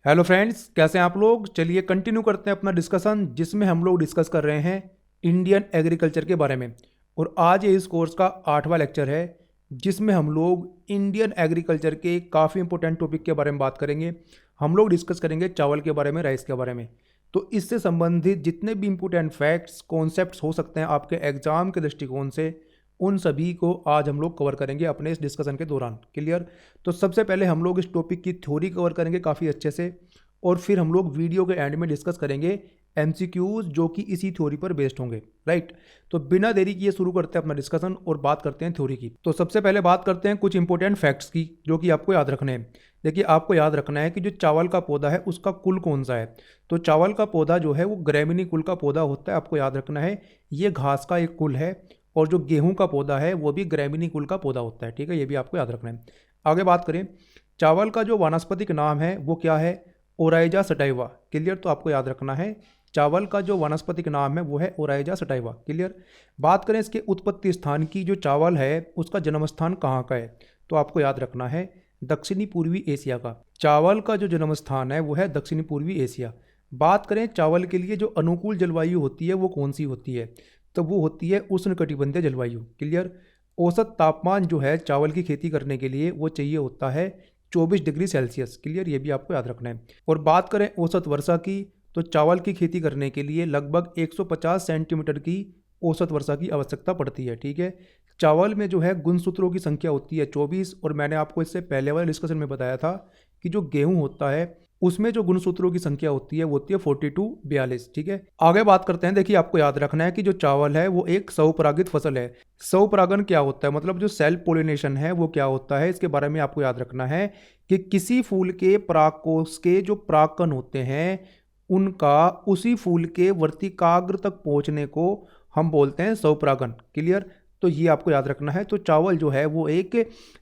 Hello friends, कैसे हैं आप लोग। चलिए कंटिन्यू करते हैं अपना डिस्कशन, जिसमें हम लोग डिस्कस कर रहे हैं इंडियन एग्रीकल्चर के बारे में। और आज ये इस कोर्स का 8वां लेक्चर है, जिसमें हम लोग इंडियन एग्रीकल्चर के काफ़ी इंपॉर्टेंट टॉपिक के बारे में बात करेंगे। हम लोग डिस्कस करेंगे चावल के बारे में, राइस के बारे में। तो इससे संबंधित जितने भी इंपॉर्टेंट फैक्ट्स, कॉन्सेप्ट्स हो सकते हैं आपके एग्जाम के दृष्टिकोण से, उन सभी को आज हम लोग कवर करेंगे अपने इस डिस्कशन के दौरान। क्लियर। तो सबसे पहले हम लोग इस टॉपिक की थ्योरी कवर करेंगे काफ़ी अच्छे से, और फिर हम लोग वीडियो के एंड में डिस्कस करेंगे एमसीक्यूज जो कि इसी थ्योरी पर बेस्ड होंगे। राइट। तो बिना देरी किए शुरू करते हैं अपना डिस्कशन और बात करते हैं थ्योरी की। तो सबसे पहले बात करते हैं कुछ इंपॉर्टेंट फैक्ट्स की, जो कि आपको याद रखने हैं। देखिए, आपको याद रखना है कि जो चावल का पौधा है उसका कुल कौन सा है। तो चावल का पौधा जो है वो ग्रैमिनी कुल का पौधा होता है। आपको याद रखना है ये घास का एक कुल है, और जो गेहूं का पौधा है वो भी ग्रैमिनी कुल का पौधा होता है। ठीक है, ये भी आपको याद रखना है। आगे बात करें, चावल का जो वानस्पतिक नाम है वो क्या है? Oryza sativa. क्लियर। तो आपको याद रखना है चावल का जो वानस्पतिक नाम है वो है ओराइजा सटाइवा। क्लियर। बात करें इसके उत्पत्ति स्थान की, जो चावल है उसका जन्म स्थान कहाँ का है? तो आपको याद रखना है दक्षिणी पूर्वी एशिया का। चावल का जो जन्म स्थान है वो है दक्षिणी पूर्वी एशिया। बात करें चावल के लिए जो अनुकूल जलवायु होती है वो कौन सी होती है? तो वो होती है उष्णकटिबंधीय जलवायु। क्लियर। औसत तापमान जो है चावल की खेती करने के लिए वो चाहिए होता है 24 डिग्री सेल्सियस। क्लियर, ये भी आपको याद रखना है। और बात करें औसत वर्षा की, तो चावल की खेती करने के लिए लगभग 150 सेंटीमीटर की औसत वर्षा की आवश्यकता पड़ती है। ठीक है। चावल में जो है गुणसूत्रों की संख्या होती है 24, और मैंने आपको इससे पहले वाले डिस्कशन में बताया था कि जो गेहूं होता है उसमें जो गुणसूत्रों की संख्या होती है वो होती है 42 42। ठीक है। आगे बात करते हैं। देखिए, आपको याद रखना है कि जो चावल है वो एक स्वपरागित फसल है। स्वपरागन क्या होता है, मतलब जो सेल्फ पोलिनेशन है वो क्या होता है, इसके बारे में आपको याद रखना है कि किसी फूल के परागकोश के जो परागकण होते हैं उनका उसी फूल के वर्तिकाग्र तक पहुंचने को हम बोलते हैं स्वपरागन। क्लियर। तो ये आपको याद रखना है। तो चावल जो है वो एक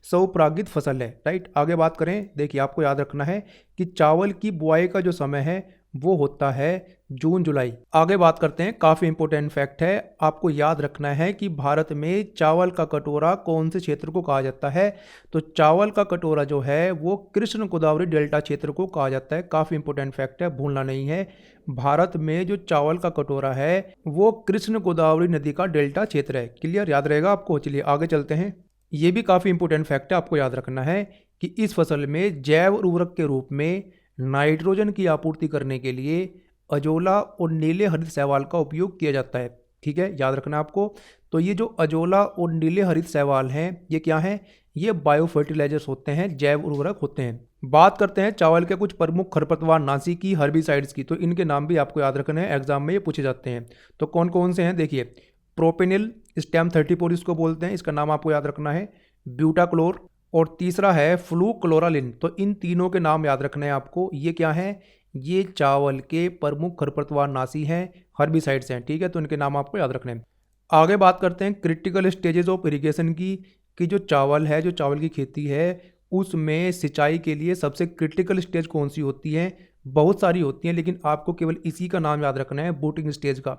स्वपरागित फसल है। राइट। आगे बात करें, देखिए आपको याद रखना है कि चावल की बुआई का जो समय है वो होता है जून जुलाई। आगे बात करते हैं, काफ़ी इंपॉर्टेंट फैक्ट है, आपको याद रखना है कि भारत में चावल का कटोरा कौन से क्षेत्र को कहा जाता है? तो चावल का कटोरा जो है वो कृष्ण गोदावरी डेल्टा क्षेत्र को कहा जाता है। काफ़ी इंपॉर्टेंट फैक्ट है, भूलना नहीं है। भारत में जो चावल का कटोरा है वो कृष्ण गोदावरी नदी का डेल्टा क्षेत्र है। क्लियर, याद रहेगा आपको। चलिए आगे चलते हैं। ये भी काफ़ी इंपॉर्टेंट फैक्ट है, आपको याद रखना है कि इस फसल में जैव उर्वरक के रूप में नाइट्रोजन की आपूर्ति करने के लिए अजोला और नीले हरित शैवाल का उपयोग किया जाता है। ठीक है, याद रखना आपको। तो ये जो अजोला और नीले हरित शैवाल हैं ये क्या हैं? ये बायो फर्टिलाइजर्स होते हैं, जैव उर्वरक होते हैं। बात करते हैं चावल के कुछ प्रमुख खरपतवार नाशी की, हर्बिसाइड्स की। तो इनके नाम भी आपको याद रखने हैं, एग्जाम में ये पूछे जाते हैं। तो कौन कौन से हैं देखिए, प्रोपेनिल, स्टेम 34 इसको बोलते हैं, इसका नाम आपको याद रखना है। ब्यूटाक्लोर, और तीसरा है फ्लूक्लोरालिन। तो इन तीनों के नाम याद रखने हैं आपको। ये क्या है? ये चावल के प्रमुख खरपतवार नाशी हैं, हर्बिसाइड्स हैं। ठीक है, तो इनके नाम आपको याद रखने हैं। आगे बात करते हैं क्रिटिकल स्टेजेस ऑफ इरिगेशन की, कि जो चावल है, जो चावल की खेती है उसमें सिंचाई के लिए सबसे क्रिटिकल स्टेज कौन सी होती है? बहुत सारी होती हैं, लेकिन आपको केवल इसी का नाम याद रखना है, बोटिंग स्टेज का।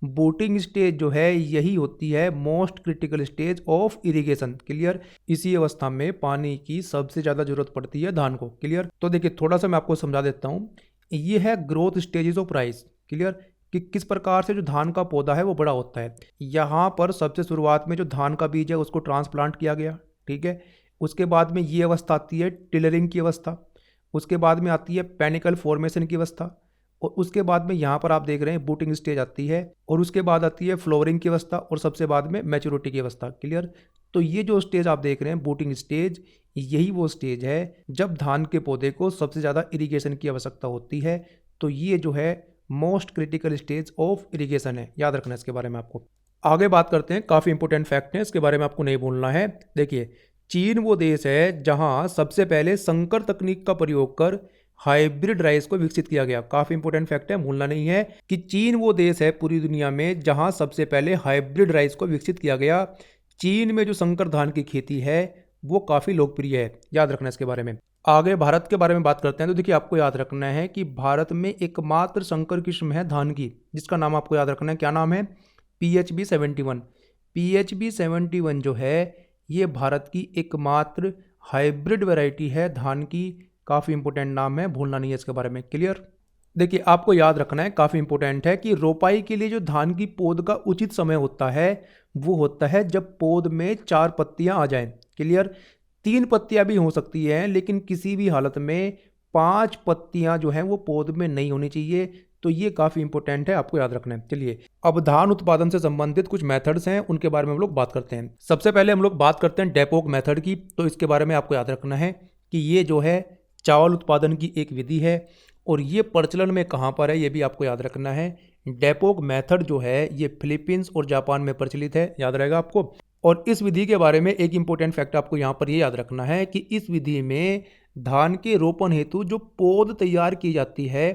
बोटिंग स्टेज जो है यही होती है most critical stage of irrigation. Clear. इसी अवस्था में पानी की सबसे ज़्यादा जरूरत पड़ती है धान को। क्लियर। तो देखिए थोड़ा सा मैं आपको समझा देता हूँ। ये है growth stages of rice. Clear, कि किस प्रकार से जो धान का पौधा है वो बड़ा होता है। यहाँ पर सबसे शुरुआत में जो धान का बीज है उसको ट्रांसप्लांट किया गया। ठीक है। उसके बाद में ये अवस्था आती है टिलरिंग की अवस्था। उसके बाद में आती है पेनिकल फॉर्मेशन की अवस्था। और उसके बाद में यहाँ पर आप देख रहे हैं बूटिंग स्टेज आती है। और उसके बाद आती है फ्लोवरिंग की अवस्था, और सबसे बाद में मैच्योरिटी की अवस्था। क्लियर। तो ये जो स्टेज आप देख रहे हैं बूटिंग स्टेज, यही वो स्टेज है जब धान के पौधे को सबसे ज़्यादा इरिगेशन की आवश्यकता होती है। तो ये जो है most critical stage of irrigation है, याद रखना इसके बारे में आपको। आगे बात करते हैं, काफ़ी इंपॉर्टेंट फैक्ट है, इसके बारे में आपको नहीं भूलना है। देखिए, चीन वो देश है जहां सबसे पहले संकर तकनीक का प्रयोग कर हाइब्रिड राइस को विकसित किया गया। काफी इंपॉर्टेंट फैक्ट है, भूलना नहीं है कि चीन वो देश है पूरी दुनिया में जहां सबसे पहले हाइब्रिड राइस को विकसित किया गया। चीन में जो संकर धान की खेती है वो काफी लोकप्रिय है, याद रखना इसके बारे में। आगे भारत के बारे में बात करते हैं। तो देखिए आपको याद रखना है कि भारत में एकमात्र संकर किस्म है धान की, जिसका नाम आपको याद रखना है। क्या नाम है? PHB 71। PHB 71 जो है ये भारत की एकमात्र हाइब्रिड वैरायटी है धान की, काफ़ी इंपॉर्टेंट नाम है, भूलना नहीं है इसके बारे में। क्लियर। देखिए आपको याद रखना है, काफ़ी इंपॉर्टेंट है कि रोपाई के लिए जो धान की पौध का उचित समय होता है वो होता है जब पौध में 4 पत्तियां आ जाएं। क्लियर। 3 पत्तियां भी हो सकती हैं, लेकिन किसी भी हालत में 5 पत्तियां जो हैं वो पौध में नहीं होनी चाहिए। तो ये काफ़ी इंपॉर्टेंट है, आपको याद रखना है। चलिए अब धान उत्पादन से संबंधित कुछ मेथड्स हैं, उनके बारे में हम लोग बात करते हैं। सबसे पहले हम लोग बात करते हैं डेपोक मेथड की। तो इसके बारे में आपको याद रखना है कि ये जो है चावल उत्पादन की एक विधि है, और ये प्रचलन में कहाँ पर है ये भी आपको याद रखना है। डेपोक मेथड जो है ये फिलीपींस और जापान में प्रचलित है, याद रहेगा आपको। और इस विधि के बारे में एक इंपॉर्टेंट फैक्ट आपको यहाँ पर ये याद रखना है कि इस विधि में धान के रोपण हेतु जो पौध तैयार की जाती है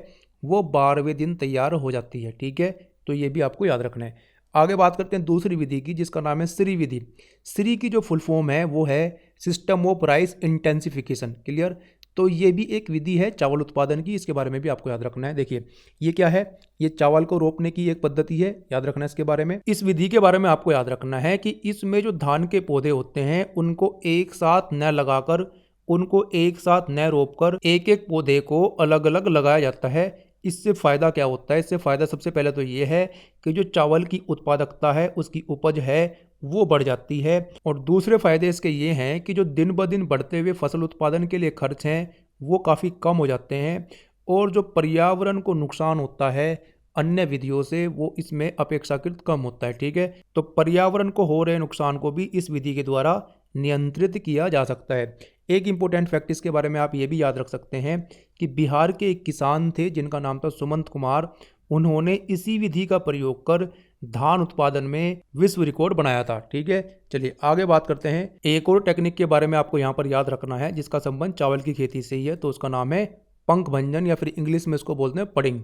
वो 12वें दिन तैयार हो जाती है। ठीक है, तो ये भी आपको याद रखना है। आगे बात करते हैं दूसरी विधि की, जिसका नाम है श्री विधि। श्री की जो फुल फॉर्म है वो है system of rice intensification. Clear. तो ये भी एक विधि है चावल उत्पादन की, इसके बारे में भी आपको याद रखना है। देखिए ये क्या है, ये चावल को रोपने की एक पद्धति है, याद रखना है इसके बारे में। इस विधि के बारे में आपको याद रखना है कि इसमें जो धान के पौधे होते हैं उनको एक साथ न लगाकर, उनको एक न रोपकर एक एक पौधे को अलग अलग लगाया जाता है। इससे फ़ायदा क्या होता है, इससे फ़ायदा सबसे पहले तो ये है कि जो चावल की उत्पादकता है, उसकी उपज है वो बढ़ जाती है। और दूसरे फ़ायदे इसके ये हैं कि जो दिन ब दिन बढ़ते हुए फसल उत्पादन के लिए खर्च हैं वो काफ़ी कम हो जाते हैं, और जो पर्यावरण को नुकसान होता है अन्य विधियों से वो इसमें अपेक्षाकृत कम होता है। ठीक है, तो पर्यावरण को हो रहे नुकसान को भी इस विधि के द्वारा नियंत्रित किया जा सकता है। एक इम्पोर्टेंट फैक्ट इसके बारे में आप ये भी याद रख सकते हैं कि बिहार के एक किसान थे जिनका नाम था सुमंत कुमार। उन्होंने इसी विधि का प्रयोग कर धान उत्पादन में विश्व रिकॉर्ड बनाया था। ठीक है, चलिए आगे बात करते हैं। एक और टेक्निक के बारे में आपको यहाँ पर याद रखना है जिसका संबंध चावल की खेती से ही है, तो उसका नाम है पंख भंजन, या फिर इंग्लिश में इसको बोलते हैं पडिंग।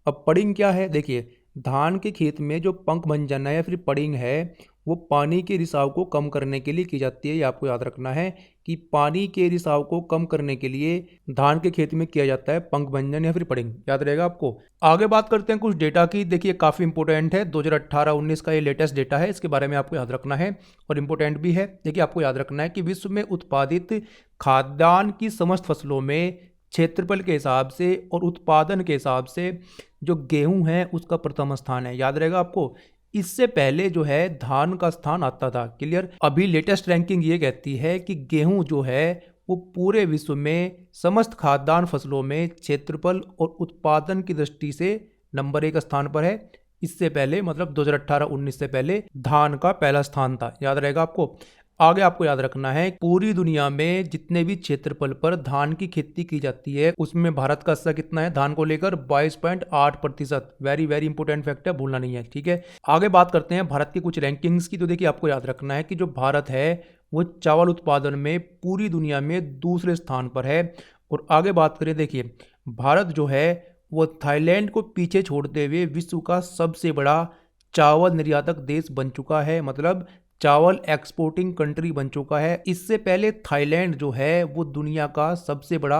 अब पडिंग क्या है, देखिए धान के खेत में जो पंख भंजन है या फिर पडिंग है वो पानी के रिसाव को कम करने के लिए की जाती है। ये आपको याद रखना है कि पानी के रिसाव को कम करने के लिए धान के खेत में किया जाता है पंख भंजन या फिर पडिंग, याद रहेगा आपको। आगे बात करते हैं कुछ डेटा की। देखिए काफ़ी इंपॉर्टेंट है, 2018-19 का ये लेटेस्ट डेटा है, इसके बारे में आपको याद रखना है और इम्पोर्टेंट भी है। देखिए आपको याद रखना है कि विश्व में उत्पादित खाद्यान्न की समस्त फसलों में क्षेत्रफल के हिसाब से और उत्पादन के हिसाब से जो गेहूं है उसका प्रथम स्थान है, याद रहेगा आपको। इससे पहले जो है धान का स्थान आता था। क्लियर। अभी लेटेस्ट रैंकिंग ये कहती है कि गेहूं जो है वो पूरे विश्व में समस्त खाद्यान्न फसलों में क्षेत्रफल और उत्पादन की दृष्टि से नंबर 1 स्थान पर है। इससे पहले मतलब 2018-19 से पहले धान का पहला स्थान था, याद रहेगा आपको। आगे आपको याद रखना है पूरी दुनिया में जितने भी क्षेत्रफल पर धान की खेती की जाती है उसमें भारत का हिस्सा कितना है धान को लेकर, 22.8%। वेरी वेरी इंपॉर्टेंट फैक्ट है, भूलना नहीं है। ठीक है, आगे बात करते हैं भारत की कुछ रैंकिंग्स की। तो देखिए आपको याद रखना है कि जो भारत है वो चावल उत्पादन में पूरी दुनिया में दूसरे स्थान पर है। और आगे बात करें, देखिए भारत जो है वो थाईलैंड को पीछे छोड़ते हुए विश्व का सबसे बड़ा चावल निर्यातक देश बन चुका है, मतलब चावल एक्सपोर्टिंग कंट्री बन चुका है। इससे पहले थाईलैंड जो है वो दुनिया का सबसे बड़ा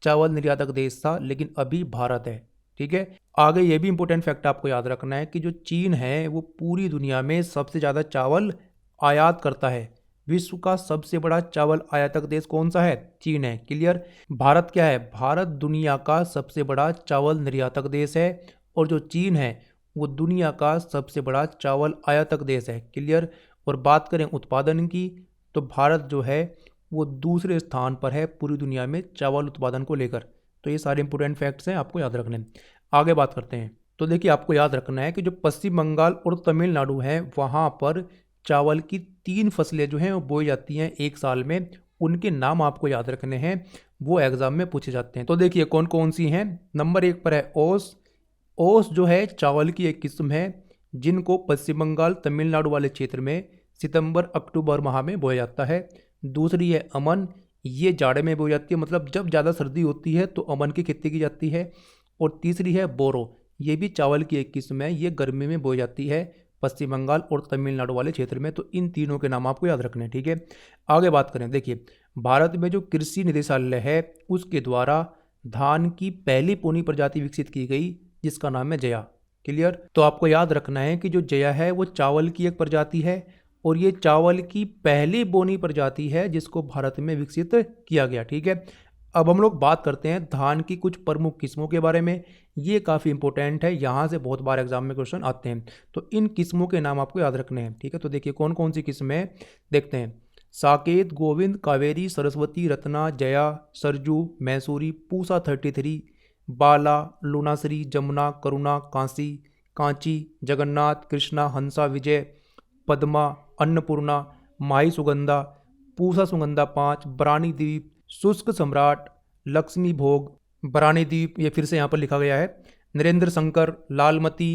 चावल निर्यातक देश था, लेकिन अभी भारत है। ठीक है, आगे ये भी इंपॉर्टेंट फैक्ट आपको याद रखना है कि जो चीन है वो पूरी दुनिया में सबसे ज़्यादा चावल आयात करता है। विश्व का सबसे बड़ा चावल आयातक देश कौन सा है, चीन है। क्लियर। भारत क्या है, भारत दुनिया का सबसे बड़ा चावल निर्यातक देश है, और जो चीन है वो दुनिया का सबसे बड़ा चावल आयातक देश है। क्लियर। और बात करें उत्पादन की तो भारत जो है वो दूसरे स्थान पर है पूरी दुनिया में चावल उत्पादन को लेकर। तो ये सारे इंपॉर्टेंट फैक्ट्स हैं, आपको याद रखने हैं। आगे बात करते हैं। तो देखिए आपको याद रखना है कि जो पश्चिम बंगाल और तमिलनाडु है वहाँ पर चावल की 3 फसलें जो हैं वो बोई जाती हैं एक साल में। उनके नाम आपको याद रखने हैं, वो एग्जाम में पूछे जाते हैं। तो देखिए कौन कौन सी हैं। नंबर 1 पर है ओस। ओस जो है चावल की एक किस्म है जिनको पश्चिम बंगाल तमिलनाडु वाले क्षेत्र में सितंबर अक्टूबर माह में बोया जाता है। दूसरी है अमन, ये जाड़े में बोई जाती है, मतलब जब ज़्यादा सर्दी होती है तो अमन की खेती की जाती है। और तीसरी है बोरो, ये भी चावल की एक किस्म है, ये गर्मी में बोई जाती है पश्चिम बंगाल और तमिलनाडु वाले क्षेत्र में। तो इन तीनों के नाम आपको याद रखने हैं। ठीक है, आगे बात करें। देखिए भारत में जो कृषि निदेशालय है उसके द्वारा धान की पहली पोनी प्रजाति विकसित की गई जिसका नाम है जया। क्लियर। तो आपको याद रखना है कि जो जया है वो चावल की एक प्रजाति है, और ये चावल की पहली बोनी प्रजाति है जिसको भारत में विकसित किया गया। ठीक है, अब हम लोग बात करते हैं धान की कुछ प्रमुख किस्मों के बारे में। ये काफ़ी इंपॉर्टेंट है, यहाँ से बहुत बार एग्जाम में क्वेश्चन आते हैं। तो इन किस्मों के नाम आपको याद रखने हैं, ठीक है। तो देखिए कौन कौन सी किस्में हैं, देखते हैं। साकेत, गोविंद, कावेरी, सरस्वती, रत्ना, जया, सरजू, मैसूरी, पूसा 33, बाला, लूनाश्री, जमुना, करुणा, कांसी, कांची, जगन्नाथ, कृष्णा, हंसा, विजय, पद्मा, अन्नपूर्णा, माही सुगंधा, पूसा सुगंधा 5, बरानी द्वीप, शुष्क सम्राट, लक्ष्मी भोग, बरानी द्वीप, ये फिर से यहाँ पर लिखा गया है, नरेंद्र शंकर, लालमती,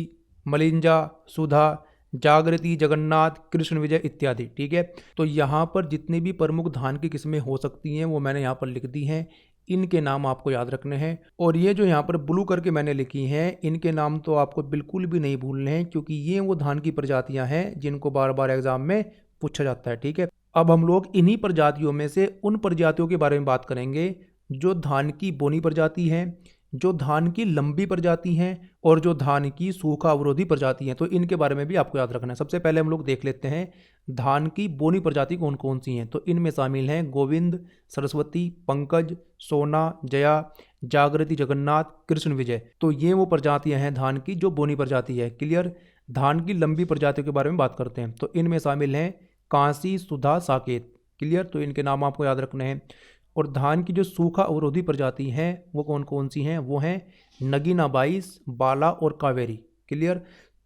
मलिंजा, सुधा, जागृति, जगन्नाथ, कृष्ण विजय इत्यादि, ठीक है। तो यहाँ पर जितनी भी प्रमुख धान की किस्में हो सकती हैं वो मैंने यहाँ पर लिख दी हैं, इनके नाम आपको याद रखने हैं। और ये जो यहाँ पर ब्लू करके मैंने लिखी हैं, इनके नाम तो आपको बिल्कुल भी नहीं भूलने हैं, क्योंकि ये वो धान की प्रजातियां हैं जिनको बार बार एग्जाम में पूछा जाता है, ठीक है। अब हम लोग इन्हीं प्रजातियों में से उन प्रजातियों के बारे में बात करेंगे जो धान की बोनी प्रजाति हैं, जो धान की लंबी प्रजाति हैं और जो धान की सूखा अवरोधी प्रजाति हैं। तो इनके बारे में भी आपको याद रखना है। सबसे पहले हम लोग देख लेते हैं धान की बोनी प्रजाति कौन कौन सी हैं। तो इनमें शामिल हैं गोविंद, सरस्वती, पंकज, सोना, जया, जागृति, जगन्नाथ, कृष्ण विजय। तो ये वो प्रजातियां हैं धान की जो बोनी प्रजाति है, क्लियर। धान की लंबी प्रजातियों के बारे में बात करते हैं। तो इनमें शामिल हैं कांसी, सुधा, साकेत, क्लियर। तो इनके नाम आपको याद रखने हैं। और धान की जो सूखा अवरोधी प्रजाति हैं वो कौन कौन सी हैं, वो हैं नगीना 22, बाला और कावेरी, क्लियर।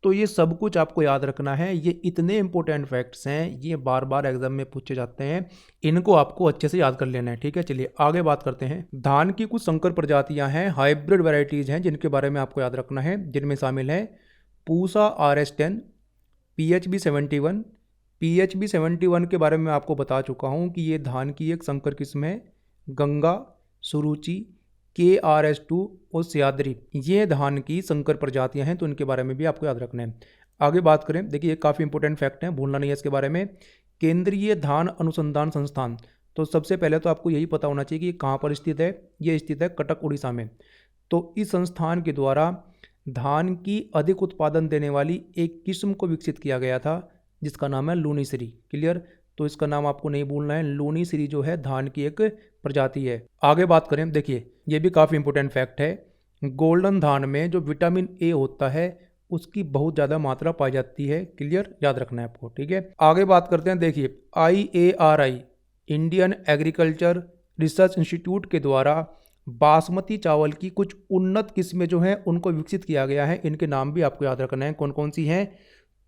तो ये सब कुछ आपको याद रखना है। ये इतने इंपॉर्टेंट फैक्ट्स हैं, ये बार बार एग्जाम में पूछे जाते हैं, इनको आपको अच्छे से याद कर लेना है, ठीक है। चलिए आगे बात करते हैं। धान की कुछ संकर प्रजातियां हैं, हाइब्रिड वैरायटीज हैं, जिनके बारे में आपको याद रखना है, जिनमें शामिल है पूसा RS10, PHB 71। PHB 71 के बारे में आपको बता चुका हूँ कि ये धान की एक संकर किस्म है। गंगा, सुरुचि, KRS2 और सयाद्री, ये धान की संकर प्रजातियां हैं, तो इनके बारे में भी आपको याद रखना है। आगे बात करें, देखिए काफ़ी इंपॉर्टेंट फैक्ट है, भूलना नहीं है इसके बारे में। केंद्रीय धान अनुसंधान संस्थान, तो सबसे पहले तो आपको यही पता होना चाहिए कि ये कहाँ पर स्थित है। ये स्थित है कटक, उड़ीसा में। तो इस संस्थान के द्वारा धान की अधिक उत्पादन देने वाली एक किस्म को विकसित किया गया था, जिसका नाम है लूनीश्री, क्लियर। तो इसका नाम आपको नहीं भूलना है, लूनीश्री जो है धान की एक प्रजाति है। आगे बात करें, देखिए ये भी काफ़ी इंपॉर्टेंट फैक्ट है। गोल्डन धान में जो विटामिन ए होता है उसकी बहुत ज़्यादा मात्रा पाई जाती है, क्लियर, याद रखना है आपको, ठीक है। आगे बात करते हैं, देखिए IARI, Indian agriculture research institute के द्वारा बासमती चावल की कुछ उन्नत किस्में जो हैं उनको विकसित किया गया है। इनके नाम भी आपको याद रखना है, कौन कौन सी हैं।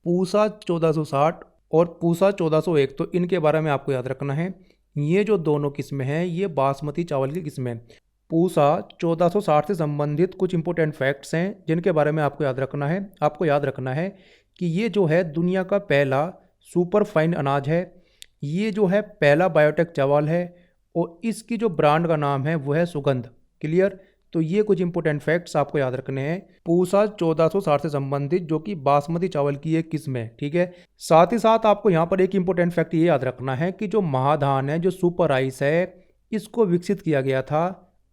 पूसा 1460 और पूसा 1401, तो इनके बारे में आपको याद रखना है। ये जो दोनों किस्में हैं ये बासमती चावल की किस्में। पूसा 1460 से संबंधित कुछ इंपॉर्टेंट फैक्ट्स हैं जिनके बारे में आपको याद रखना है। आपको याद रखना है कि ये जो है दुनिया का पहला सुपर फाइन अनाज है, ये जो है पहला बायोटेक चावल है, और इसकी जो ब्रांड का नाम है वो है सुगंध, क्लियर। तो ये कुछ इंपॉर्टेंट फैक्ट्स आपको याद रखने हैं पूसा 1460 से संबंधित, जो कि बासमती चावल की एक किस्म है, ठीक है। साथ ही साथ आपको यहाँ पर एक इंपॉर्टेंट फैक्ट ये याद रखना है कि जो महाधान है, जो सुपर राइस है, इसको विकसित किया गया था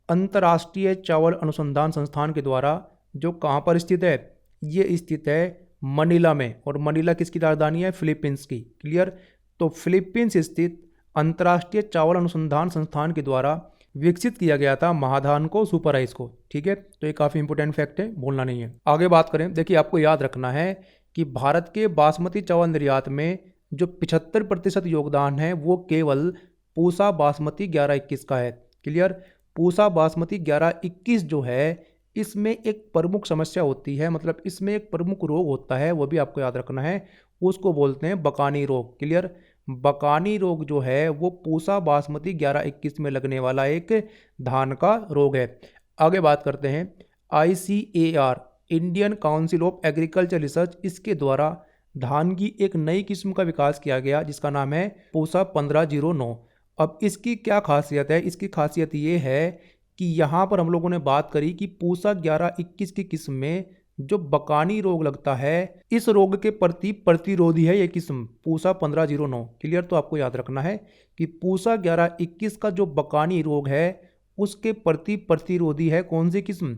अंतर्राष्ट्रीय चावल अनुसंधान संस्थान के द्वारा, जो कहाँ पर स्थित है, ये स्थित है मनीला में। और मनीला किसकी राजधानी है, फिलीपींस की, क्लियर। तो फिलीपींस स्थित अंतर्राष्ट्रीय चावल अनुसंधान संस्थान के द्वारा विकसित किया गया था महाधान को, सुपर राइस को, ठीक है। तो ये काफ़ी इंपॉर्टेंट फैक्ट है, भूलना नहीं है। आगे बात करें, देखिए आपको याद रखना है कि भारत के बासमती चावल निर्यात में जो 75% योगदान है वो केवल पूसा बासमती 1121 का है, क्लियर। पूसा बासमती 1121 जो है इसमें एक प्रमुख समस्या होती है, मतलब इसमें एक प्रमुख रोग होता है, वो भी आपको याद रखना है, उसको बोलते हैं बकानी रोग, क्लियर। बकानी रोग जो है वो पूसा बासमती 1121 में लगने वाला एक धान का रोग है। आगे बात करते हैं, ICAR, Indian council of agriculture research, इसके द्वारा धान की एक नई किस्म का विकास किया गया जिसका नाम है पूसा 1509। अब इसकी क्या खासियत है, इसकी खासियत ये है कि यहाँ पर हम लोगों ने बात करी कि पूसा 1121 की किस्म में जो बकानी रोग लगता है, इस रोग के प्रति प्रतिरोधी है ये किस्म पूसा 1509, क्लियर। तो आपको याद रखना है कि पूसा 1121 का जो बकानी रोग है उसके प्रति प्रतिरोधी है कौन सी किस्म,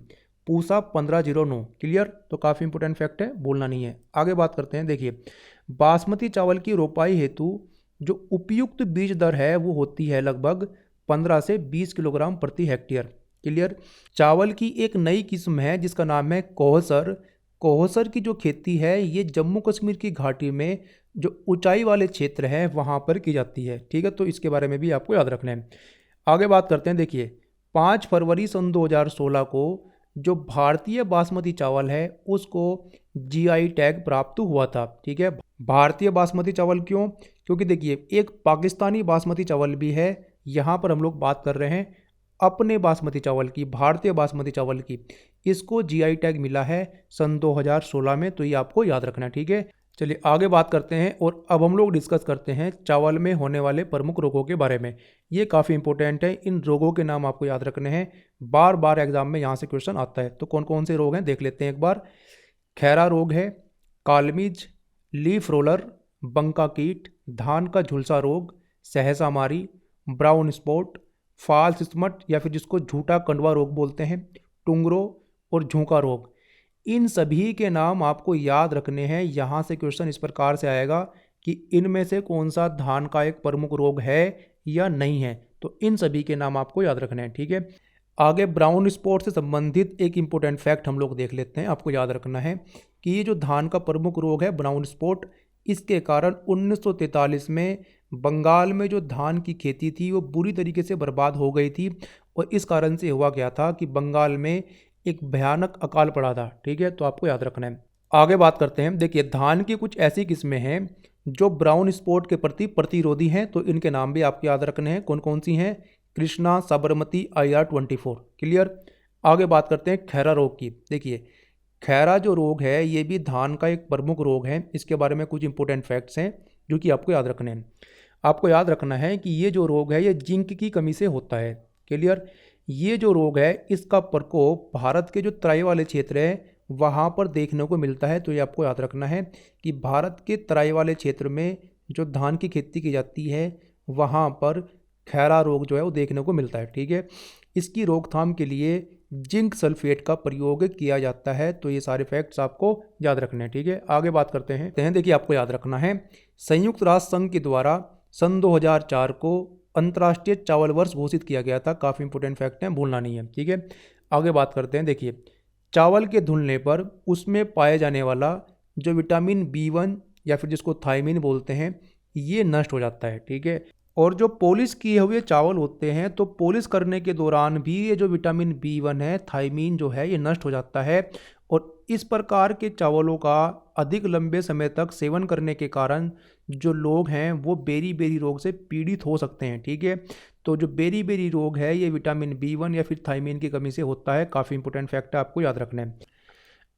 पूसा 1509, क्लियर। तो काफ़ी इंपॉर्टेंट फैक्ट है, भूलना नहीं है। आगे बात करते हैं, देखिए बासमती चावल की रोपाई हेतु जो उपयुक्त बीज दर है वो होती है लगभग 15 से 20 किलोग्राम प्रति हेक्टेयर। क्लियर। चावल की एक नई किस्म है जिसका नाम है कोहसर। कोहसर की जो खेती है ये जम्मू कश्मीर की घाटी में जो ऊंचाई वाले क्षेत्र हैं वहाँ पर की जाती है। ठीक है, तो इसके बारे में भी आपको याद रखना है। आगे बात करते हैं। देखिए 5 फरवरी सन 2016 को जो भारतीय बासमती चावल है उसको जीआई टैग प्राप्त हुआ था। ठीक है, भारतीय बासमती चावल क्यों? क्योंकि देखिए एक पाकिस्तानी बासमती चावल भी है, यहाँ पर हम लोग बात कर रहे हैं अपने बासमती चावल की, भारतीय बासमती चावल की। इसको जीआई टैग मिला है सन 2016 में, तो ये आपको याद रखना है। ठीक है, चलिए आगे बात करते हैं और अब हम लोग डिस्कस करते हैं चावल में होने वाले प्रमुख रोगों के बारे में। ये काफ़ी इंपॉर्टेंट है, इन रोगों के नाम आपको याद रखने हैं, बार बार एग्जाम में यहाँ से क्वेश्चन आता है। तो कौन कौन से रोग हैं देख लेते हैं एक बार। खैरा रोग है, कालमिज, लीफ रोलर, बंका कीट, धान का झुलसा रोग, सहसा मारी, ब्राउन स्पॉट, फाल्स स्मट या फिर जिसको झूठा कंडवा रोग बोलते हैं, टुंगरो और झोंका रोग। इन सभी के नाम आपको याद रखने हैं। यहाँ से क्वेश्चन इस प्रकार से आएगा कि इनमें से कौन सा धान का एक प्रमुख रोग है या नहीं है, तो इन सभी के नाम आपको याद रखने हैं। ठीक है, आगे ब्राउन स्पॉट से संबंधित एक इंपॉर्टेंट फैक्ट हम लोग देख लेते हैं। आपको याद रखना है कि ये जो धान का प्रमुख रोग है ब्राउन स्पॉट, इसके कारण 1943 में बंगाल में जो धान की खेती थी वो बुरी तरीके से बर्बाद हो गई थी, और इस कारण से हुआ क्या था कि बंगाल में एक भयानक अकाल पड़ा था। ठीक है, तो आपको याद रखना है। आगे बात करते हैं। देखिए धान की कुछ ऐसी किस्में हैं जो ब्राउन स्पॉट के प्रति प्रतिरोधी हैं, तो इनके नाम भी आपको याद रखने हैं। कौन कौन सी हैं? कृष्णा, साबरमती, IR24। क्लियर। आगे बात करते हैं खैरा रोग की। देखिए खैरा जो रोग है ये भी धान का एक प्रमुख रोग है। इसके बारे में कुछ इंपॉर्टेंट फैक्ट्स हैं जो कि आपको याद रखने हैं। आपको याद रखना है कि ये जो रोग है ये जिंक की कमी से होता है। क्लियर। ये जो रोग है इसका प्रकोप भारत के जो तराई वाले क्षेत्र है वहाँ पर देखने को मिलता है। तो ये आपको याद रखना है कि भारत के तराई वाले क्षेत्र में जो धान की खेती की जाती है वहाँ पर खैरा रोग जो है वो देखने को मिलता है। ठीक है, इसकी रोकथाम के लिए जिंक सल्फेट का प्रयोग किया जाता है। तो ये सारे फैक्ट्स आपको याद रखने हैं। ठीक है, आगे बात करते हैं। देखिए आपको याद रखना है संयुक्त राष्ट्र संघ के द्वारा सन 2004 को अंतर्राष्ट्रीय चावल वर्ष घोषित किया गया था। काफ़ी इंपॉर्टेंट फैक्ट है, भूलना नहीं है। ठीक है, आगे बात करते हैं। देखिए चावल के धुलने पर उसमें पाए जाने वाला जो विटामिन B1 या फिर जिसको थायमीन बोलते हैं ये नष्ट हो जाता है। ठीक है, और जो पॉलिश किए हुए चावल होते हैं तो पॉलिश करने के दौरान भी ये जो विटामिन B1 है, थायमीन जो है ये नष्ट हो जाता है, और इस प्रकार के चावलों का अधिक लंबे समय तक सेवन करने के कारण जो लोग हैं वो बेरी रोग से पीड़ित हो सकते हैं। ठीक है, तो जो बेरी रोग है ये विटामिन B1 या फिर थायमीन की कमी से होता है। काफ़ी इंपॉर्टेंट फैक्ट है, आपको याद रखना है।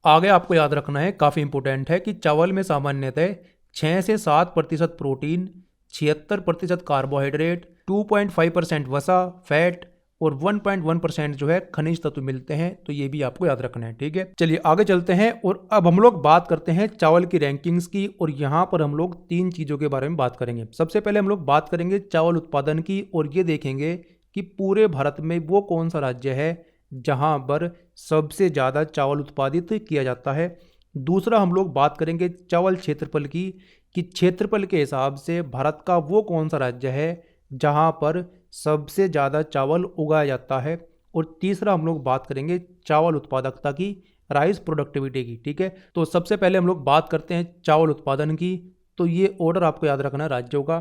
आगे आपको याद रखना है, काफ़ी इंपॉर्टेंट है, कि चावल में सामान्यतः 6 से 7% प्रोटीन, 76% कार्बोहाइड्रेट, 2.5% वसा फैट और 1.1% जो है खनिज तत्व मिलते हैं। तो ये भी आपको याद रखना है। ठीक है, चलिए आगे चलते हैं और अब हम लोग बात करते हैं चावल की रैंकिंग्स की, और यहाँ पर हम लोग 3 चीज़ों के बारे में बात करेंगे। सबसे पहले हम लोग बात करेंगे चावल उत्पादन की, और ये देखेंगे कि पूरे भारत में वो कौन सा राज्य है जहाँ पर सबसे ज़्यादा चावल उत्पादित किया जाता है। दूसरा हम लोग बात करेंगे चावल क्षेत्रफल की, कि क्षेत्रफल के हिसाब से भारत का वो कौन सा राज्य है जहाँ पर सबसे ज़्यादा चावल उगाया जाता है। और तीसरा हम लोग बात करेंगे चावल उत्पादकता की, राइस प्रोडक्टिविटी की। ठीक है, तो सबसे पहले हम लोग बात करते हैं चावल उत्पादन की। तो ये ऑर्डर आपको याद रखना है राज्यों का।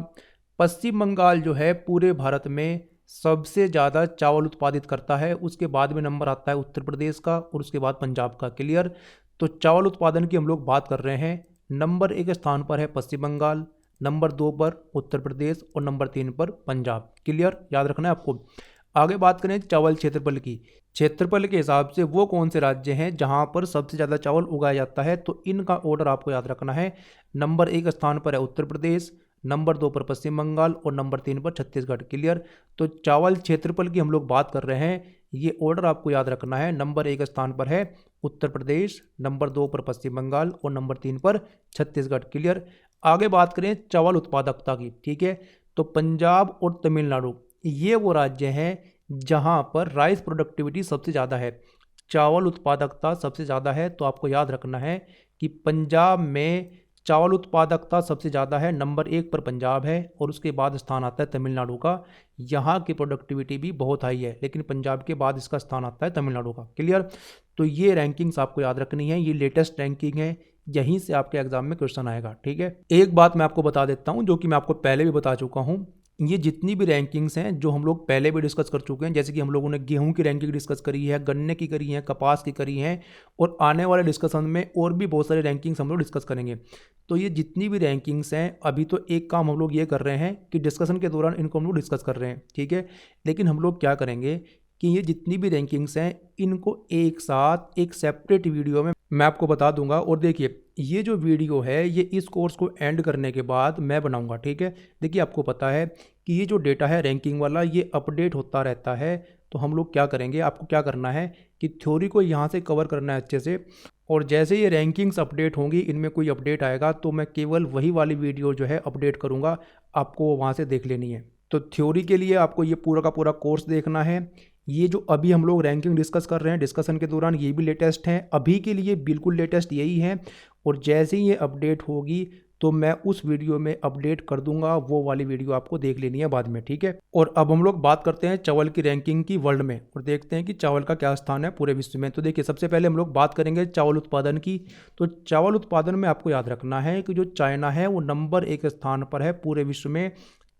पश्चिम बंगाल जो है पूरे भारत में सबसे ज़्यादा चावल उत्पादित करता है, उसके बाद में नंबर आता है उत्तर प्रदेश का और उसके बाद पंजाब का। क्लियर। तो चावल उत्पादन की हम लोग बात कर रहे हैं, नंबर 1 स्थान पर है पश्चिम बंगाल, नंबर 2 पर उत्तर प्रदेश और नंबर 3 पर पंजाब। क्लियर, याद रखना है आपको। आगे बात करें चावल क्षेत्रफल की। क्षेत्रफल के हिसाब से वो कौन से राज्य हैं जहां पर सबसे ज़्यादा चावल उगाया जाता है, तो इनका ऑर्डर आपको याद रखना है। नंबर 1 स्थान पर है उत्तर प्रदेश, नंबर 2 पर पश्चिम बंगाल और नंबर 3 पर छत्तीसगढ़। क्लियर। तो चावल क्षेत्रफल की हम लोग बात कर रहे हैं, ये ऑर्डर आपको याद रखना है। नंबर 1 स्थान पर है उत्तर प्रदेश, नंबर 2 पर पश्चिम बंगाल और नंबर 3 पर छत्तीसगढ़। क्लियर। आगे बात करें चावल उत्पादकता की। ठीक है, तो पंजाब और तमिलनाडु ये वो राज्य हैं जहां पर राइस प्रोडक्टिविटी सबसे ज़्यादा है, चावल उत्पादकता सबसे ज़्यादा है। तो आपको याद रखना है कि पंजाब में चावल उत्पादकता सबसे ज़्यादा है, नंबर 1 पर पंजाब है और उसके बाद स्थान आता है तमिलनाडु का। यहाँ की प्रोडक्टिविटी भी बहुत हाई है, लेकिन पंजाब के बाद इसका स्थान आता है तमिलनाडु का। क्लियर। तो ये रैंकिंग्स आपको याद रखनी है, ये लेटेस्ट रैंकिंग है, यहीं से आपके एग्जाम में क्वेश्चन आएगा। ठीक है। एक बात मैं आपको बता देता हूँ जो कि मैं आपको पहले भी बता चुका हूँ, ये जितनी भी रैंकिंग्स हैं जो हम लोग पहले भी डिस्कस कर चुके हैं, जैसे कि हम लोगों ने गेहूं की रैंकिंग डिस्कस करी है, गन्ने की करी है, कपास की करी है, और आने वाले डिस्कशन में और भी बहुत सारी रैंकिंग्स हम लोग डिस्कस करेंगे। तो ये जितनी भी रैंकिंग्स हैं, अभी तो एक काम हम लोग ये कर रहे हैं कि डिस्कशन के दौरान इनको हम लोग डिस्कस कर रहे हैं। ठीक है। लेकिन हम लोग क्या करेंगे कि ये जितनी भी रैंकिंग्स हैं इनको एक साथ एक सेपरेट वीडियो में मैं आपको बता दूंगा। और देखिए ये जो वीडियो है ये इस कोर्स को एंड करने के बाद मैं बनाऊंगा। ठीक है। देखिए आपको पता है कि ये जो डेटा है रैंकिंग वाला ये अपडेट होता रहता है। तो हम लोग क्या करेंगे, आपको क्या करना है कि थ्योरी को यहाँ से कवर करना है अच्छे से, और जैसे ये रैंकिंग्स अपडेट होंगी, इनमें कोई अपडेट आएगा तो मैं केवल वही वाली वीडियो जो है अपडेट करूँगा, आपको वहाँ से देख लेनी है। तो थ्योरी के लिए आपको ये पूरा का पूरा कोर्स देखना है। ये जो अभी हम लोग रैंकिंग डिस्कस कर रहे हैं डिस्कशन के दौरान, ये भी लेटेस्ट हैं, अभी के लिए बिल्कुल लेटेस्ट यही है। और जैसे ही ये अपडेट होगी तो मैं उस वीडियो में अपडेट कर दूंगा, वो वाली वीडियो आपको देख लेनी है बाद में। ठीक है। और अब हम लोग बात करते हैं चावल की रैंकिंग की वर्ल्ड में, और देखते हैं कि चावल का क्या स्थान है पूरे विश्व में। तो देखिए सबसे पहले हम लोग बात करेंगे चावल उत्पादन की। तो चावल उत्पादन में आपको याद रखना है कि जो चाइना है वो नंबर 1 स्थान पर है पूरे विश्व में।